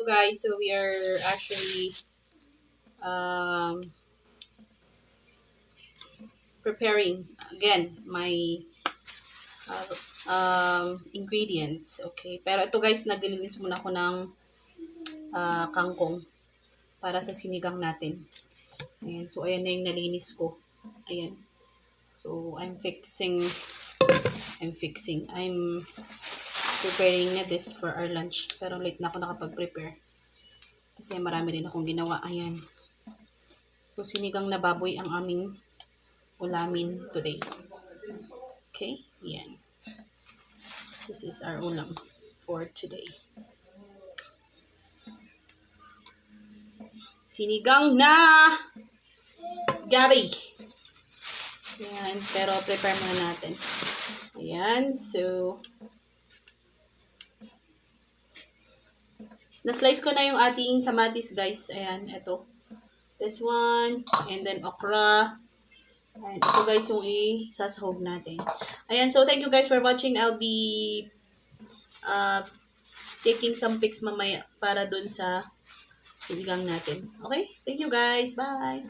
guys, so we are actually preparing again my ingredients. Okay, pero ito guys, naglilinis muna ako ng kangkong para sa sinigang natin. Ayan, so ayan na yung nalinis ko. Ayan. So I'm preparing na this for our lunch. Pero late na ako nakapag-prepare. Kasi marami rin akong ginawa. Ayan. So sinigang na baboy ang aming ulamin today. Okay? Ayan. This is our ulam for today. Sinigang na gabi. Ayan. Pero prepare muna natin. Ayan. So na-slice ko na yung ating kamatis, guys. Ayan, ito. This one. And then, okra. Ayan, ito guys yung isasahog natin. Ayan, so thank you guys for watching. I'll be taking some pics mamaya para dun sa sinigang natin. Okay? Thank you guys. Bye!